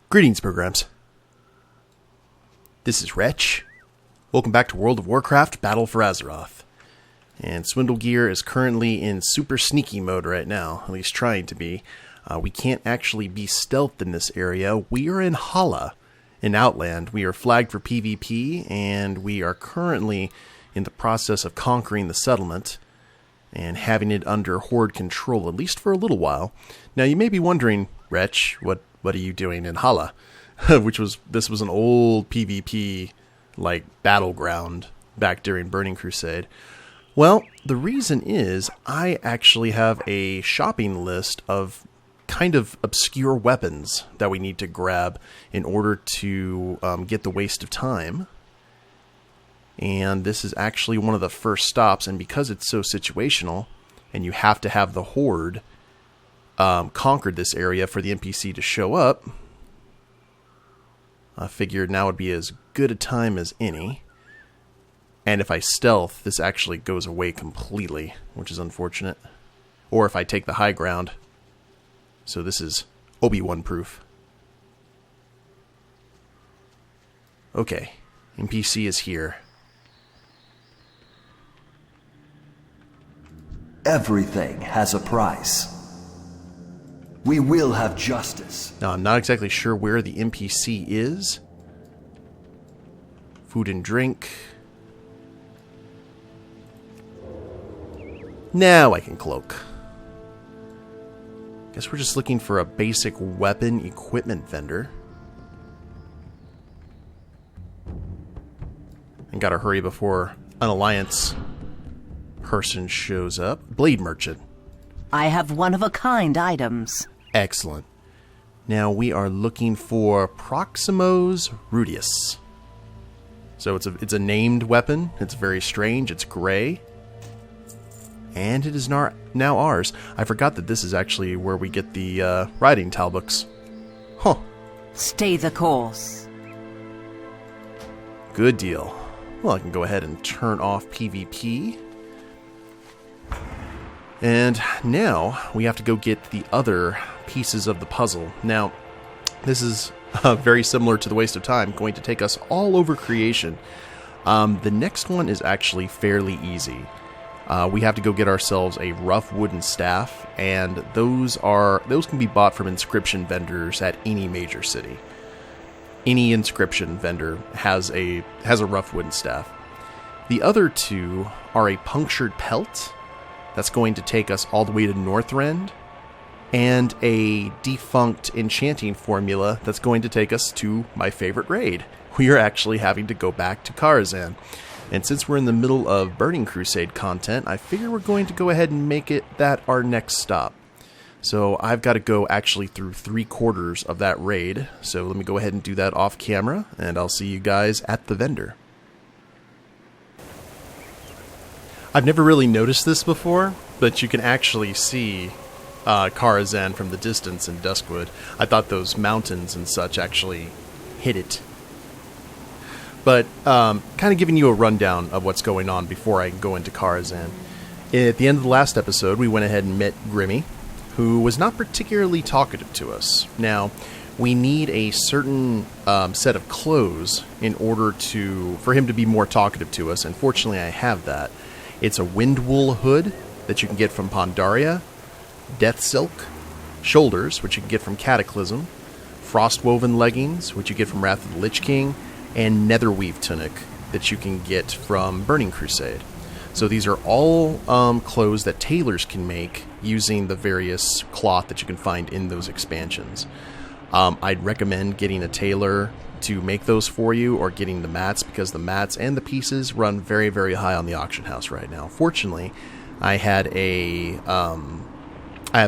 Greetings, programs. This is Wretch. Welcome back to World of Warcraft, Battle for Azeroth. And Swindlegear is currently in super sneaky mode right now, at least trying to be. We can't actually be stealthed in this area. We are in Hala, in Outland. We are flagged for PvP, and we are currently in the process of conquering the settlement and having it under Horde control, at least for a little while. Now, you may be wondering, Wretch, what are you doing in Hala? This was an old PvP, battleground back during Burning Crusade. Well, the reason is I actually have a shopping list of kind of obscure weapons that we need to grab in order to get the Waste of Time. And this is actually one of the first stops, and because it's so situational, and you have to have the Horde conquered this area for the NPC to show up, I figured now would be as good a time as any. And if I stealth, this actually goes away completely, which is unfortunate. Or if I take the high ground. So this is Obi-Wan proof. Okay, NPC is here. Everything has a price. We will have justice. Now, I'm not exactly sure where the NPC is. Food and drink. Now I can cloak. Guess we're just looking for a basic weapon equipment vendor. And gotta hurry before an alliance person shows up. Blade merchant. I have one-of-a-kind items. Excellent. Now we are looking for Proximos Rudius. So it's a named weapon. It's very strange. It's gray. And it is now ours. I forgot that this is actually where we get the riding talbooks. Huh. Stay the course. Good deal. Well, I can go ahead and turn off PvP. And now we have to go get the other pieces of the puzzle. Now, this is very similar to the Waste of Time, going to take us all over creation. The next one is actually fairly easy. We have to go get ourselves a rough wooden staff, and those can be bought from inscription vendors at any major city. Any inscription vendor has a rough wooden staff. The other two are a punctured pelt. That's going to take us all the way to Northrend, and a defunct enchanting formula that's going to take us to my favorite raid. We are actually having to go back to Karazhan. And since we're in the middle of Burning Crusade content, I figure we're going to go ahead and make it that our next stop. So I've got to go actually through 3/4 of that raid. So let me go ahead and do that off camera, and I'll see you guys at the vendor. I've never really noticed this before, but you can actually see Karazhan from the distance in Duskwood. I thought those mountains and such actually hid it. But kind of giving you a rundown of what's going on before I go into Karazhan. At the end of the last episode, we went ahead and met Grimmy, who was not particularly talkative to us. Now, we need a certain set of clothes in order for him to be more talkative to us, and fortunately I have that. It's a windwool hood that you can get from Pandaria, death silk, shoulders, which you can get from Cataclysm, frostwoven leggings, which you get from Wrath of the Lich King, and netherweave tunic that you can get from Burning Crusade. So these are all clothes that tailors can make using the various cloth that you can find in those expansions. I'd recommend getting a tailor to make those for you, or getting the mats, because the mats and the pieces run very, very high on the auction house right now. Fortunately, I have a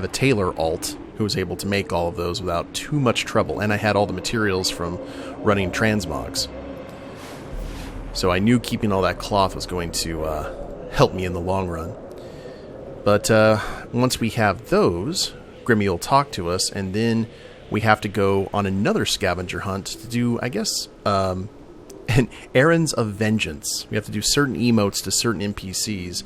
tailor alt who was able to make all of those without too much trouble, and I had all the materials from running transmogs. So I knew keeping all that cloth was going to help me in the long run. But once we have those, Grimmy will talk to us, and then we have to go on another scavenger hunt to do, I guess, errands of vengeance. We have to do certain emotes to certain NPCs,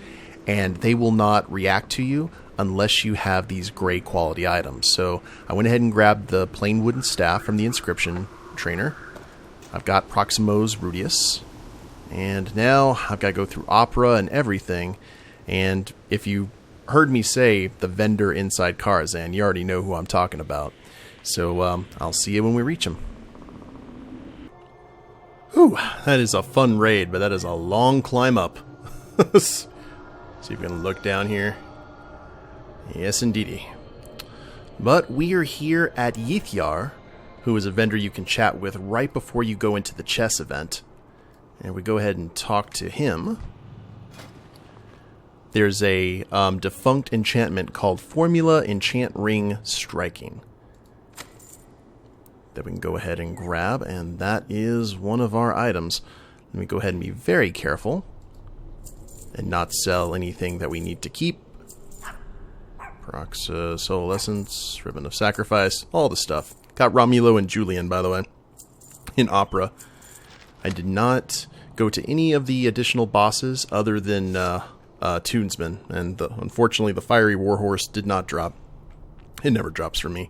and they will not react to you unless you have these gray quality items. So I went ahead and grabbed the plain wooden staff from the inscription trainer. I've got Proximo's Rudius. And now I've got to go through Opera and everything. And if you heard me say the vendor inside Karazhan, you already know who I'm talking about. So I'll see you when we reach him. Whew, that is a fun raid, but that is a long climb up. See if we can look down here. Yes, indeedy. But we are here at Yithyar, who is a vendor you can chat with right before you go into the chess event. And we go ahead and talk to him. There's a defunct enchantment called Formula Enchant Ring Striking that we can go ahead and grab, and that is one of our items. Let me go ahead and be very careful and not sell anything that we need to keep. Prox Soul Essence, Ribbon of Sacrifice, all the stuff. Got Romulo and Julian, by the way, in Opera. I did not go to any of the additional bosses other than Tunesman, and unfortunately the Fiery Warhorse did not drop. It never drops for me.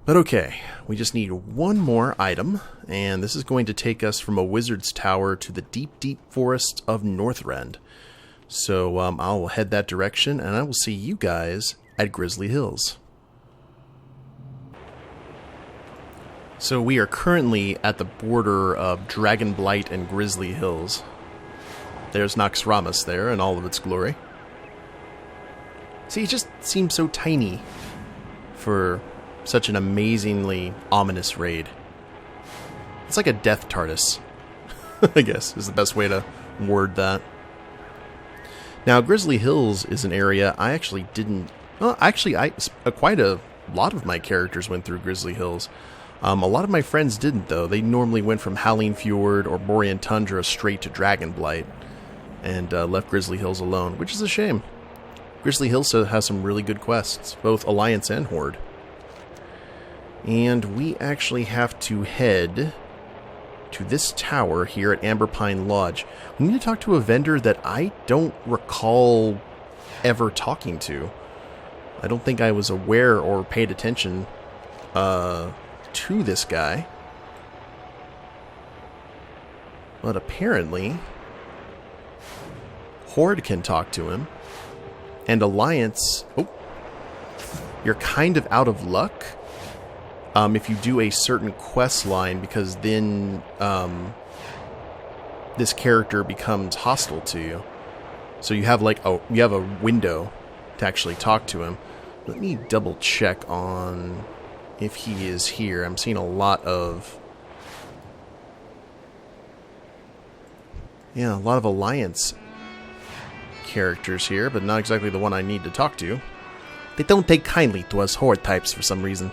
But okay, we just need one more item, and this is going to take us from a wizard's tower to the deep, deep forest of Northrend. So I'll head that direction, and I will see you guys at Grizzly Hills. So we are currently at the border of Dragonblight and Grizzly Hills. There's Naxxramas there in all of its glory. See, it just seems so tiny for such an amazingly ominous raid. It's like a death TARDIS, I guess, is the best way to word that. Now, Grizzly Hills is an area I actually didn't... Well, actually, quite a lot of my characters went through Grizzly Hills. A lot of my friends didn't, though. They normally went from Howling Fjord or Borean Tundra straight to Dragonblight and left Grizzly Hills alone, which is a shame. Grizzly Hills has some really good quests, both Alliance and Horde. And we actually have to head to this tower here at Amberpine Lodge. We need to talk to a vendor that I don't recall ever talking to. I don't think I was aware or paid attention to this guy. But apparently Horde can talk to him. And Alliance... Oh, you're kind of out of luck if you do a certain quest line, because then this character becomes hostile to you. So you have like you have a window to actually talk to him. Let me double check on if he is here. I'm seeing a lot of Alliance characters here, but not exactly the one I need to talk to. They don't take kindly to us Horde types for some reason.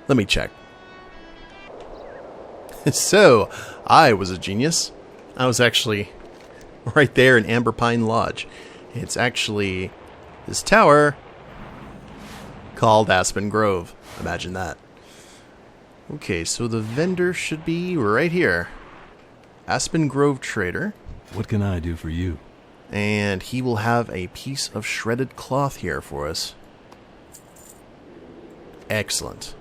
Let me check. So, I was a genius. I was actually right there in Amberpine Lodge. It's actually this tower called Aspen Grove. Imagine that. Okay, so the vendor should be right here. Aspen Grove Trader. What can I do for you? And he will have a piece of shredded cloth here for us. Excellent.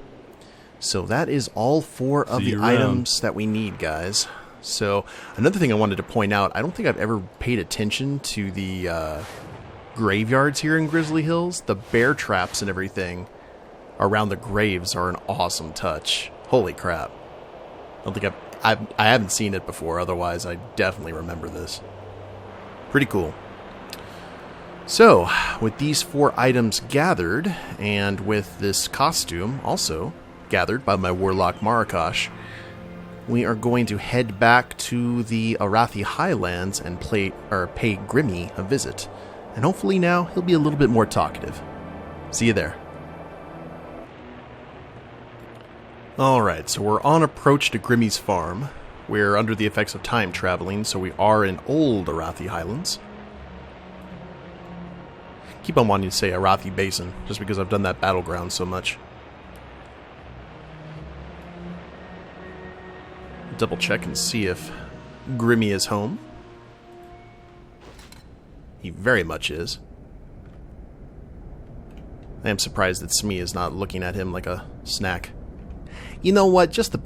So that is all 4 of the items that we need, guys. So another thing I wanted to point out, I don't think I've ever paid attention to the graveyards here in Grizzly Hills. The bear traps and everything around the graves are an awesome touch. Holy crap. I haven't seen it before, otherwise I definitely remember this. Pretty cool. So, with these 4 items gathered, and with this costume also gathered by my Warlock Marakash, we are going to head back to the Arathi Highlands and pay Grimmy a visit. And hopefully now he'll be a little bit more talkative. See you there. Alright, so we're on approach to Grimmy's farm. We're under the effects of time traveling, so we are in old Arathi Highlands. Keep on wanting to say Arathi Basin, just because I've done that battleground so much. Double check and see if Grimmy is home. He very much is. I am surprised that Smee is not looking at him like a snack. You know what? Just to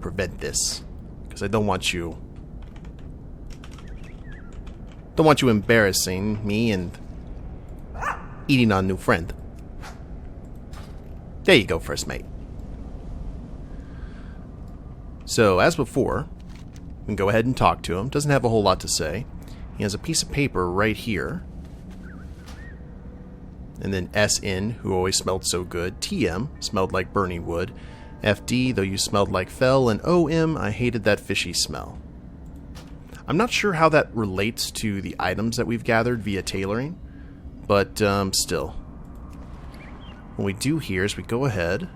prevent this, because I don't want you embarrassing me and eating on new friend. There you go, first mate. So, as before, we can go ahead and talk to him. Doesn't have a whole lot to say. He has a piece of paper right here. And then SN, who always smelled so good. TM, smelled like burning wood. FD, though you smelled like fell. And OM, I hated that fishy smell. I'm not sure how that relates to the items that we've gathered via tailoring. But, still. What we do here is we go ahead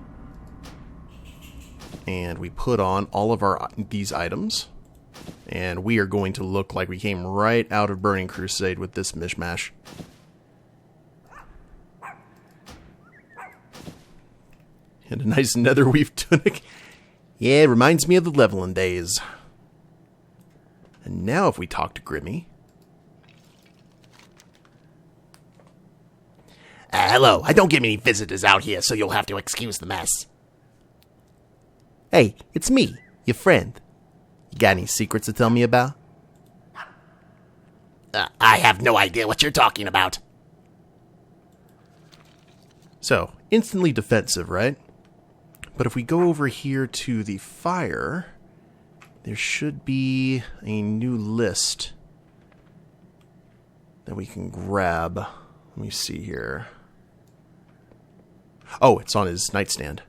and we put on all of these items. And we are going to look like we came right out of Burning Crusade with this mishmash. And a nice netherweave tunic. Yeah, it reminds me of the leveling days. And now if we talk to Grimmy. Hello, I don't get many visitors out here, so you'll have to excuse the mess. Hey, it's me, your friend. You got any secrets to tell me about? I have no idea what you're talking about. So, instantly defensive, right? But if we go over here to the fire, there should be a new list that we can grab. Let me see here. Oh, it's on his nightstand.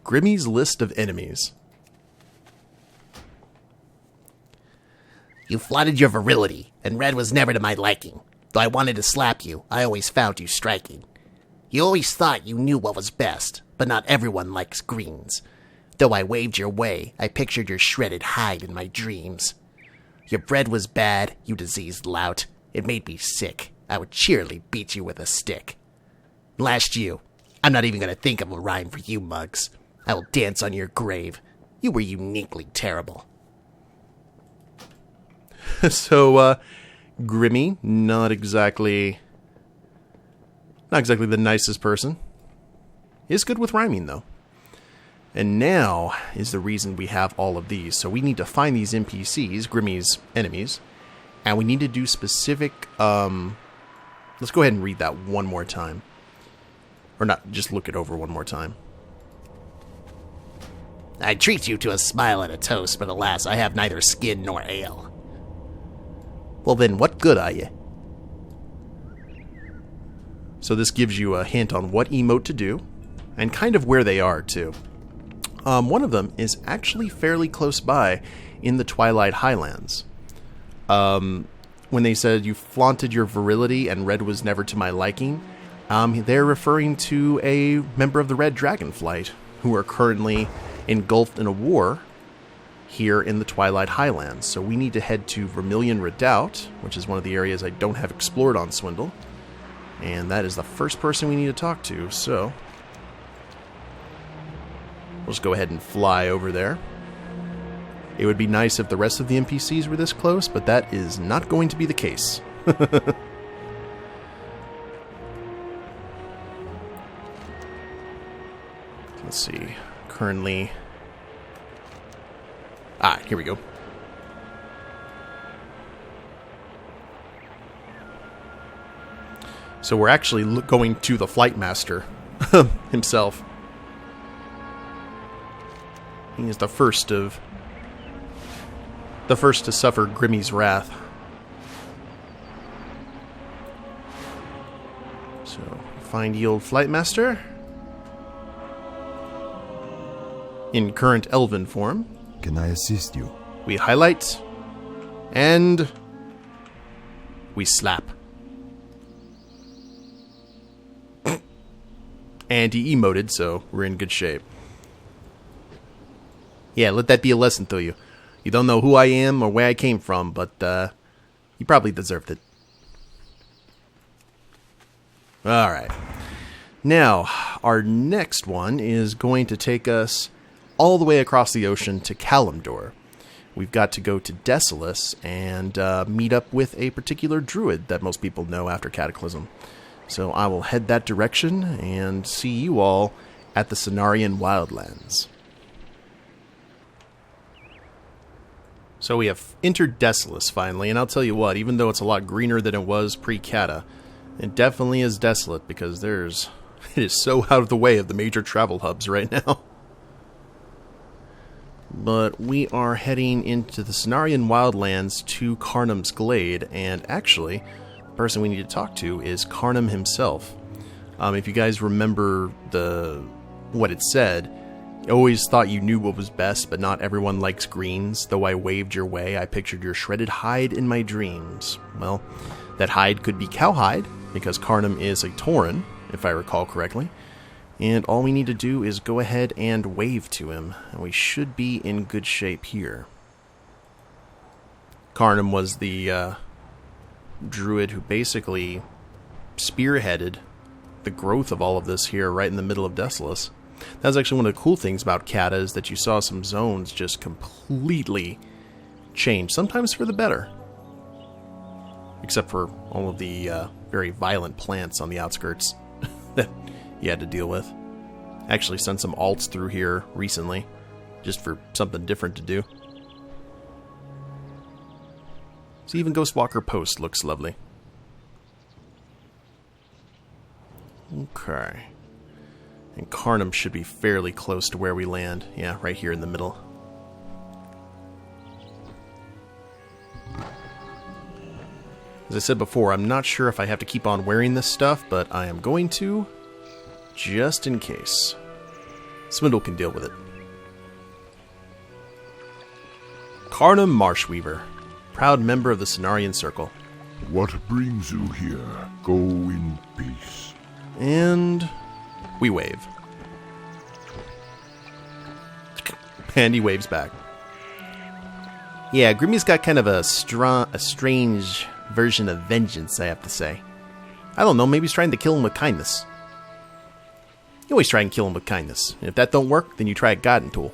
Grimmy's list of enemies. You flaunted your virility, and red was never to my liking. Though I wanted to slap you, I always found you striking. You always thought you knew what was best, but not everyone likes greens. Though I waved your way, I pictured your shredded hide in my dreams. Your bread was bad, you diseased lout. It made me sick. I would cheerily beat you with a stick. Last you. I'm not even going to think of a rhyme for you, mugs. I will dance on your grave. You were uniquely terrible. So, Grimmy, not exactly the nicest person. Is good with rhyming, though. And now is the reason we have all of these. So we need to find these NPCs, Grimmy's enemies, and we need to do specific, let's go ahead and read that one more time. Or not, just look it over one more time. I treat you to a smile and a toast, but alas, I have neither skin nor ale. Well then, what good are you? So this gives you a hint on what emote to do, and kind of where they are, too. One of them is actually fairly close by in the Twilight Highlands. When they said you flaunted your virility and red was never to my liking, they're referring to a member of the Red Dragonflight who are currently engulfed in a war here in the Twilight Highlands. So we need to head to Vermilion Redoubt, which is one of the areas I don't have explored on Swindle. And that is the first person we need to talk to, so we'll just go ahead and fly over there. It would be nice if the rest of the NPCs were this close, but that is not going to be the case. Let's see. Currently... here we go. So we're actually going to the Flight Master himself. He is the first to suffer Grimmy's wrath. So, find the old Flight Master in current elven form. Can I assist you? We highlight and we slap. And he emoted, so we're in good shape. Yeah, let that be a lesson to you. You don't know who I am or where I came from, but you probably deserved it. Alright. Now, our next one is going to take us all the way across the ocean to Kalimdor, we've got to go to Desolus and meet up with a particular druid that most people know after Cataclysm. So I will head that direction and see you all at the Cenarian Wildlands. So we have entered Desolus finally, and I'll tell you what, even though it's a lot greener than it was pre-Cata, it definitely is desolate because it is so out of the way of the major travel hubs right now. But we are heading into the Cenarian Wildlands to Karnam's Glade, and actually, the person we need to talk to is Karnam himself. If you guys remember what it said, you always thought you knew what was best, but not everyone likes greens. Though I waved your way, I pictured your shredded hide in my dreams. Well, that hide could be cowhide, because Karnam is a Tauren, if I recall correctly. And all we need to do is go ahead and wave to him, and we should be in good shape here. Karnam was the druid who basically spearheaded the growth of all of this here right in the middle of Desolus. That was actually one of the cool things about Cata, is that you saw some zones just completely change, sometimes for the better. Except for all of the very violent plants on the outskirts that you had to deal with. Actually sent some alts through here recently, just for something different to do. So even Ghostwalker Post looks lovely. Okay. And Karnam should be fairly close to where we land. Yeah, right here in the middle. As I said before, I'm not sure if I have to keep on wearing this stuff, but I am going to, just in case. Swindle can deal with it. Karnam Marshweaver, proud member of the Cenarian Circle. What brings you here? Go in peace. And we wave. And he waves back. Yeah, Grimmy's got kind of a strange version of vengeance, I have to say. I don't know, maybe he's trying to kill him with kindness. You always try and kill him with kindness. And if that don't work, then you try a Garden Tool.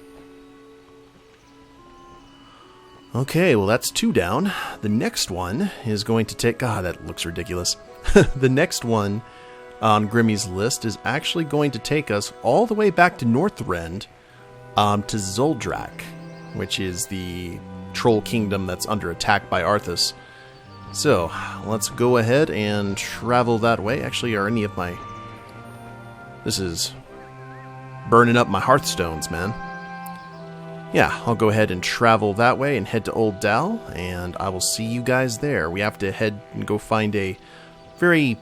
Okay, well that's 2 down. The next one is going to take... God, that looks ridiculous. The next one on Grimmy's list is actually going to take us all the way back to Northrend, to Zuldrak, which is the troll kingdom that's under attack by Arthas. So, let's go ahead and travel that way. Actually, are any of my... This is burning up my Hearthstones, man. Yeah, I'll go ahead and travel that way and head to Old Dal, and I will see you guys there. We have to head and go find a very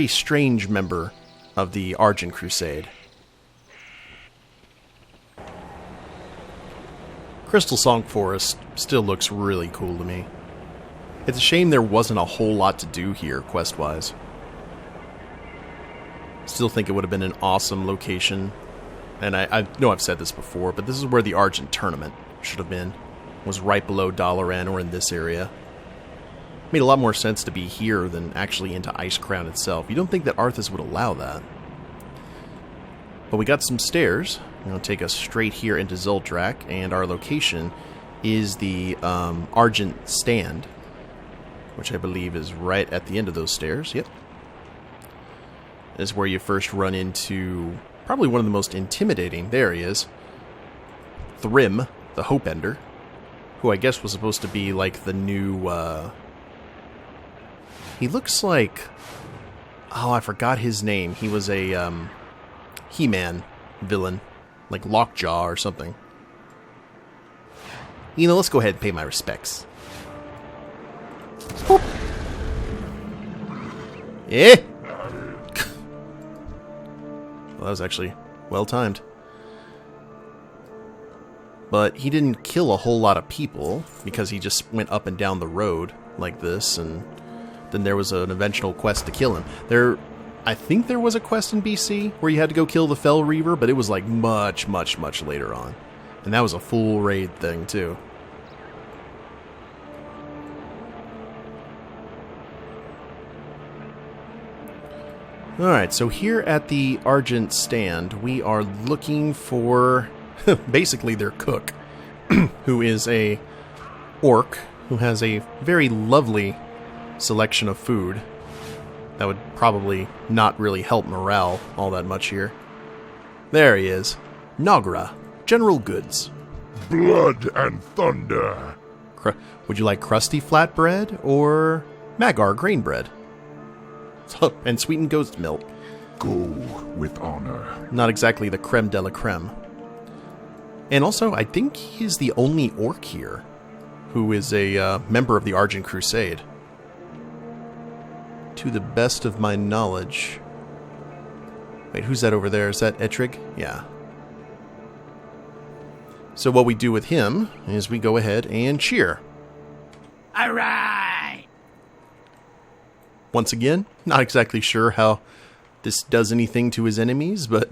strange member of the Argent Crusade. Crystal Song Forest still looks really cool to me. It's a shame there wasn't a whole lot to do here, quest-wise. Still think it would have been an awesome location. And I know I've said this before, but this is where the Argent Tournament should have been. Was right below Dalaran or in this area. Made a lot more sense to be here than actually into Icecrown itself. You don't think that Arthas would allow that. But we got some stairs. It'll take us straight here into Zuldrak, and our location is the Argent Stand, which I believe is right at the end of those stairs. Yep. This is where you first run into probably one of the most intimidating. There he is. Thrym, the Hopeender, who I guess was supposed to be like the new... He looks like... Oh, I forgot his name. He was a He-Man villain, like Lockjaw or something. You know, let's go ahead and pay my respects. Boop. Yeah! Well, that was actually well-timed. But he didn't kill a whole lot of people, because he just went up and down the road like this, and then there was an eventual quest to kill him. I think there was a quest in BC where you had to go kill the Fell Reaver, but it was like much, much, much later on. And that was a full raid thing, too. Alright, so here at the Argent Stand, we are looking for basically their cook, who is a orc who has a very lovely selection of food that would probably not really help morale all that much here. There he is. Nagra, General Goods. Blood and thunder. Would you like crusty flatbread or Magar grain bread? And sweetened ghost milk. Go with honor. Not exactly the creme de la creme. And also, I think he's the only orc here who is a member of the Argent Crusade. To the best of my knowledge. Wait, who's that over there? Is that Etrig? Yeah. So what we do with him is we go ahead and cheer. All right. Once again, not exactly sure how this does anything to his enemies, but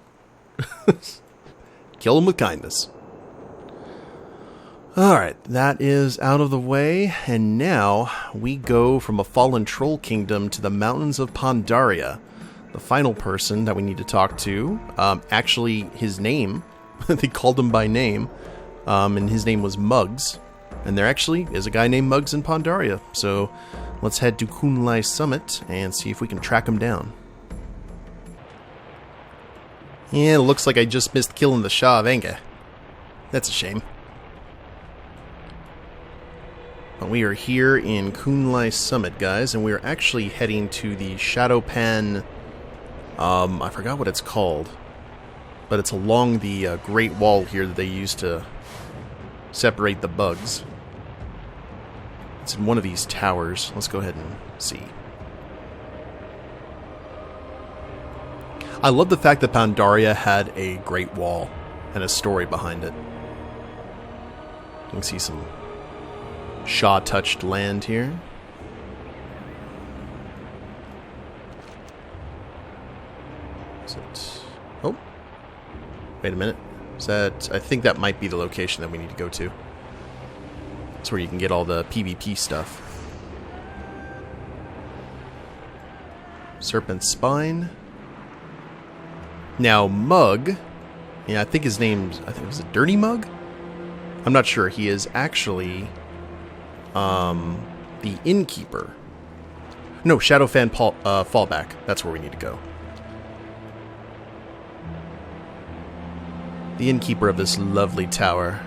kill him with kindness. Alright, that is out of the way, and now we go from a fallen troll kingdom to the mountains of Pandaria. The final person that we need to talk to, actually his name, they called him by name, and his name was Muggs. And there actually is a guy named Muggs in Pandaria, so let's head to Kunlai Summit and see if we can track him down. Yeah, it looks like I just missed killing the Shah of Enga. That's a shame. But we are here in Kunlai Summit, guys, and we are actually heading to the Shadowpan... I forgot what it's called. But it's along the Great Wall here that they use to separate the bugs. It's in one of these towers. Let's go ahead and see. I love the fact that Pandaria had a Great Wall and a story behind it. You can see some Shah-touched land here. Is it... Oh. Wait a minute. Is that... I think that might be the location that we need to go to. That's where you can get all the PvP stuff. Serpent Spine. Now, Mug... Yeah, I think his name's... I think it was a Dirty Mug? I'm not sure. He is actually... the innkeeper. No, Shadowfan Fallback. That's where we need to go. The innkeeper of this lovely tower.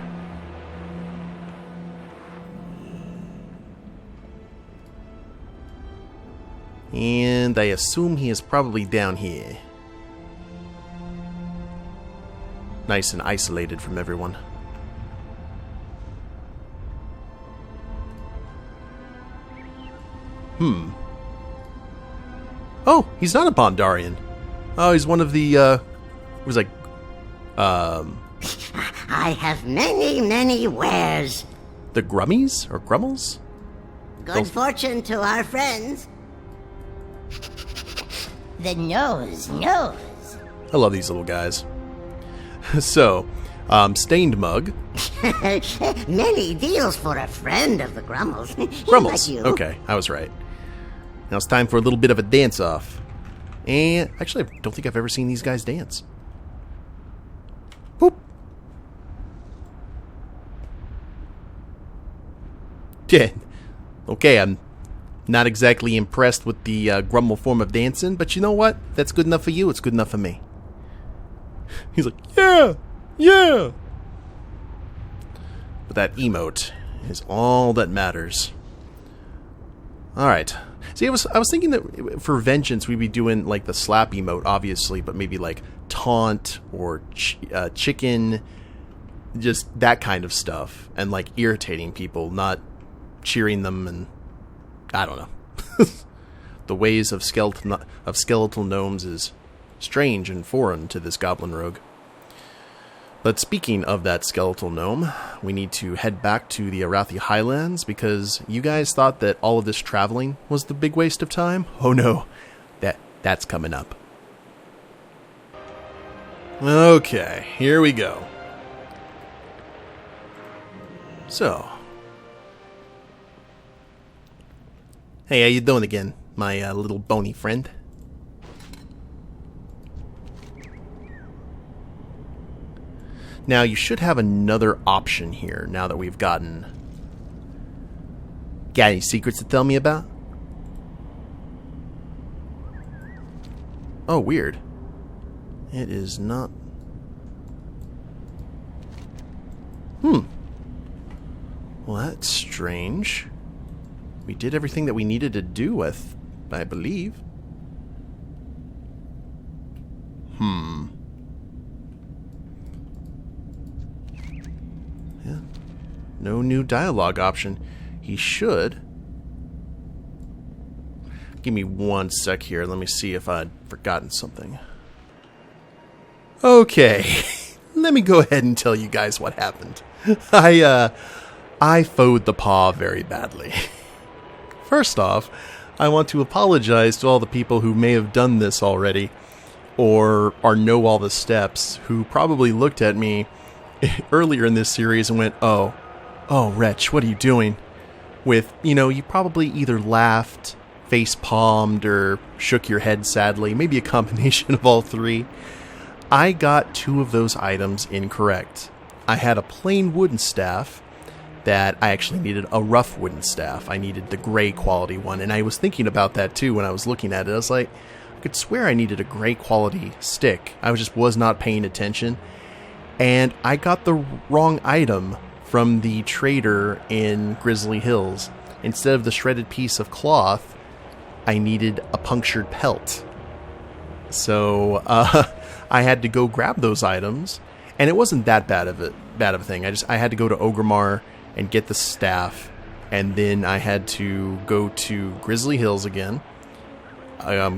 And I assume he is probably down here. Nice and isolated from everyone. Oh, he's not a Bondarian. Oh, he's one of the, it was like, I have many wares. the Grummies? Or Grummels? Good fortune to our friends. The nose. I love these little guys. So, Stained Mug. Many deals for a friend of the Grummels. Grummels. Like you. Okay, I was right. Now it's time for a little bit of a dance-off. And, actually, I don't think I've ever seen these guys dance. Boop. Yeah. Okay, I'm not exactly impressed with the Grummel form of dancing, but you know what? If that's good enough for you, it's good enough for me. He's like, yeah! But that emote is all that matters. Alright. See, I was thinking that for Vengeance we'd be doing like the slap emote, obviously, but maybe like taunt or chicken, just that kind of stuff, and like irritating people, not cheering them, and I don't know. The ways of skeletal gnomes is strange and foreign to this goblin rogue. But speaking of that skeletal gnome, we need to head back to the Arathi Highlands, because you guys thought that all of this traveling was the big waste of time? Oh no, that's coming up. Okay, here we go. So, hey, how you doing again, my little bony friend? Now, you should have another option here now that we've gotten... Got any secrets to tell me about? Oh, weird. It is not... Well, that's strange. We did everything that we needed to do with, I believe. Yeah. No new dialogue option. He should. Give me 1 sec here. Let me see if I'd forgotten something. Okay. Let me go ahead and tell you guys what happened. I foed the paw very badly. First off, I want to apologize to all the people who may have done this already, or know all the steps, who probably looked at me earlier in this series and went, oh, Wretch, what are you doing? With, you probably either laughed, face-palmed, or shook your head sadly, maybe a combination of all three. I got 2 of those items incorrect. I had a plain wooden staff that I actually needed a rough wooden staff. I needed the gray quality one, and I was thinking about that too when I was looking at it. I was like, I could swear I needed a gray quality stick. I was not paying attention, and I got the wrong item from the trader in Grizzly Hills. Instead of the shredded piece of cloth, I needed a punctured pelt. So I had to go grab those items, and it wasn't that bad of a thing. I had to go to Ogremar and get the staff, and then I had to go to Grizzly Hills again,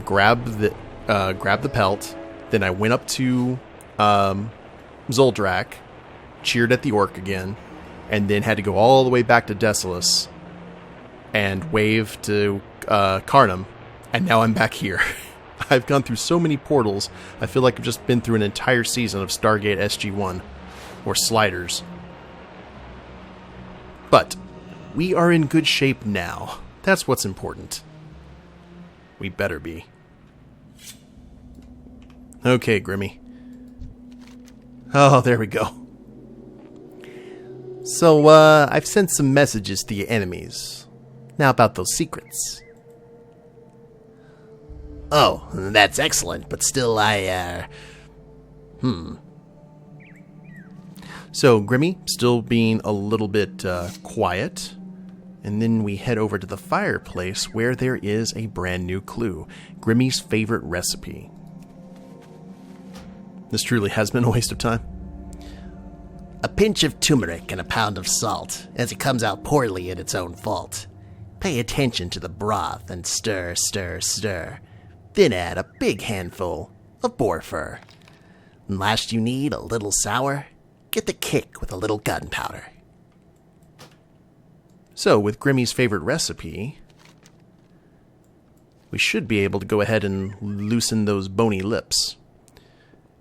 grab the pelt. Then I went up to Zoldrak, cheered at the orc again, and then had to go all the way back to Desolus and wave to Karnam, and now I'm back here. I've gone through so many portals, I feel like I've just been through an entire season of Stargate SG-1, or Sliders. But we are in good shape now. That's what's important. We better be. Okay, Grimmy. Oh, there we go. So, I've sent some messages to your enemies. Now about those secrets. Oh, that's excellent, but still So, Grimmy, still being a little bit quiet. And then we head over to the fireplace where there is a brand new clue. Grimmy's favorite recipe. This truly has been a waste of time. a pinch of turmeric and a pound of salt, as it comes out poorly in its own fault. Pay attention to the broth and stir, stir, stir. Then add a big handful of boar fur. And last you need a little sour. Get the kick with a little gunpowder. So, with Grimmy's favorite recipe, we should be able to go ahead and loosen those bony lips.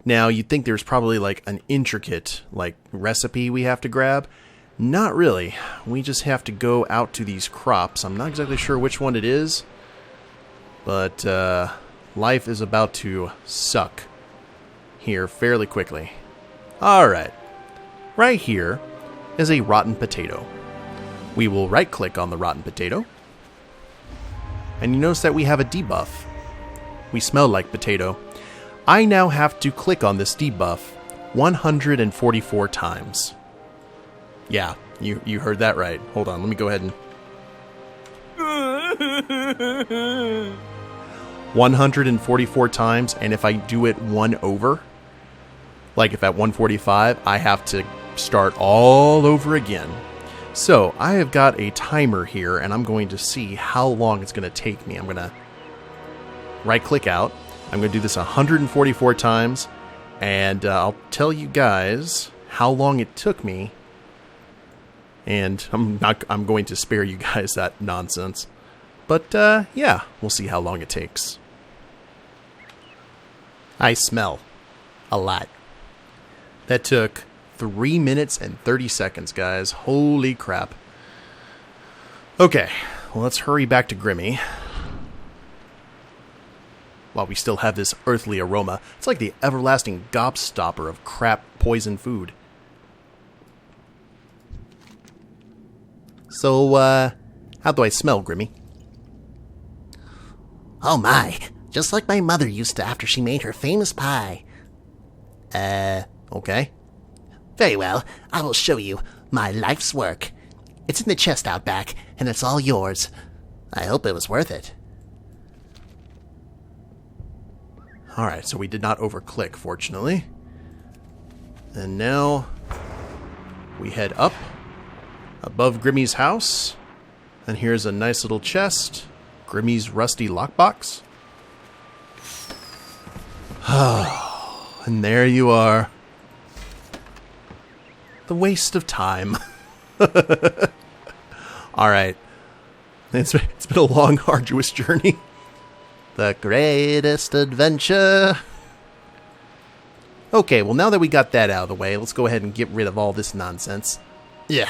Now, you'd think there's probably like an intricate recipe we have to grab. Not really. We just have to go out to these crops. I'm not exactly sure which one it is, but life is about to suck here fairly quickly. Alright. Right here is a rotten potato. We will right-click on the rotten potato, and you notice that we have a debuff. We smell like potato. I now have to click on this debuff 144 times. Yeah, you heard that right. Hold on, let me go ahead and... 144 times, and if I do it one over, like if at 145, I have to start all over again. So, I have got a timer here, and I'm going to see how long it's going to take me. I'm going to right-click out. I'm going to do this 144 times, and I'll tell you guys how long it took me. And I'm going to spare you guys that nonsense. But, yeah, we'll see how long it takes. I smell a lot. That took 3 minutes and 30 seconds, guys. Holy crap. Okay, well, let's hurry back to Grimmy. While we still have this earthly aroma. It's like the everlasting gobstopper of crap poison food. So, how do I smell, Grimmy? Oh my, just like my mother used to after she made her famous pie. Okay. Very well, I will show you my life's work. It's in the chest out back, and it's all yours. I hope it was worth it. Alright, so we did not overclick, fortunately. And now we head up above Grimmy's house. And here's a nice little chest. Grimmy's rusty lockbox. And there you are. The waste of time. Alright. It's been a long, arduous journey. The greatest adventure. Okay, well now that we got that out of the way, let's go ahead and get rid of all this nonsense. Yeah.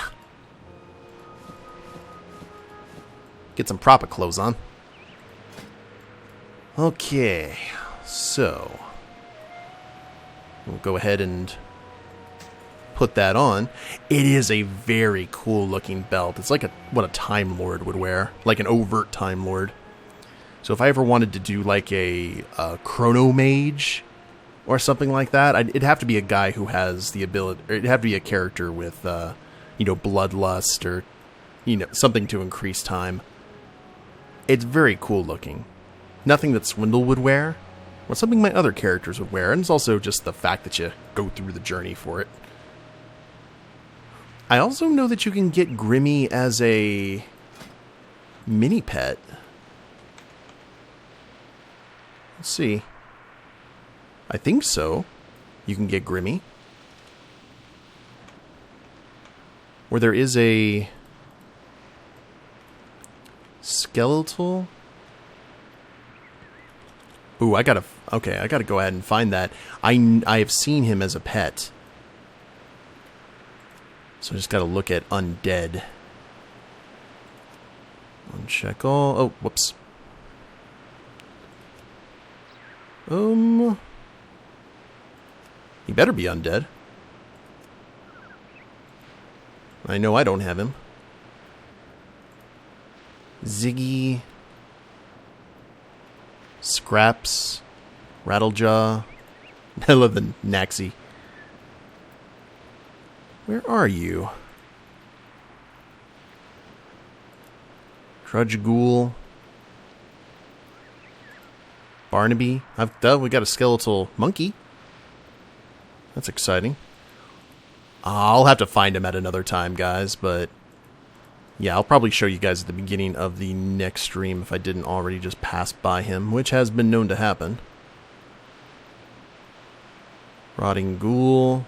Get some proper clothes on. Okay, so we'll go ahead and put that on. It is a very cool looking belt. It's like what a Time Lord would wear, like an overt Time Lord. So if I ever wanted to do like a Chrono Mage or something like that, it'd have to be a guy who has the ability, or it'd have to be a character with, bloodlust or, something to increase time. It's very cool looking. Nothing that Swindle would wear, or something my other characters would wear, and it's also just the fact that you go through the journey for it. I also know that you can get Grimmy as a mini pet. Let's see. I think so. You can get Grimmy. Where there is a skeletal. Ooh, I gotta go ahead and find that. I have seen him as a pet. So I just gotta look at undead. Uncheck all. Oh, whoops. He better be undead. I know I don't have him. Ziggy. Scraps. Rattlejaw. I love the Naxi. Where are you? Trudge Ghoul. Barnaby. We got a skeletal monkey. That's exciting. I'll have to find him at another time, guys, but yeah, I'll probably show you guys at the beginning of the next stream if I didn't already just pass by him, which has been known to happen. Rotting Ghoul.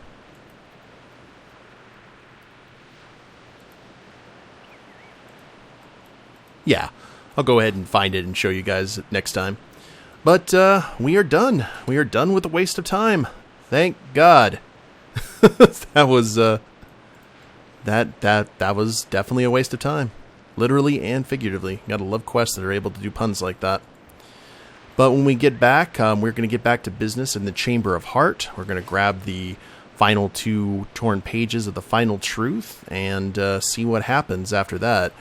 Yeah, I'll go ahead and find it and show you guys next time. But we are done. We are done with the waste of time. Thank God. That was that was definitely a waste of time, literally and figuratively. Gotta love quests that are able to do puns like that. But when we get back, we're gonna get back to business in the Chamber of Heart. We're gonna grab the final 2 torn pages of the Final Truth and see what happens after that.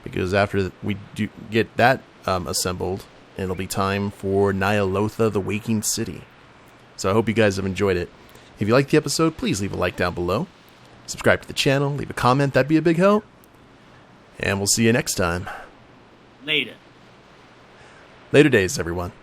Because after we do get that assembled, it'll be time for Nyalotha, the Waking City. So I hope you guys have enjoyed it. If you liked the episode, please leave a like down below. Subscribe to the channel, leave a comment, that'd be a big help. And we'll see you next time. Later. Later days, everyone.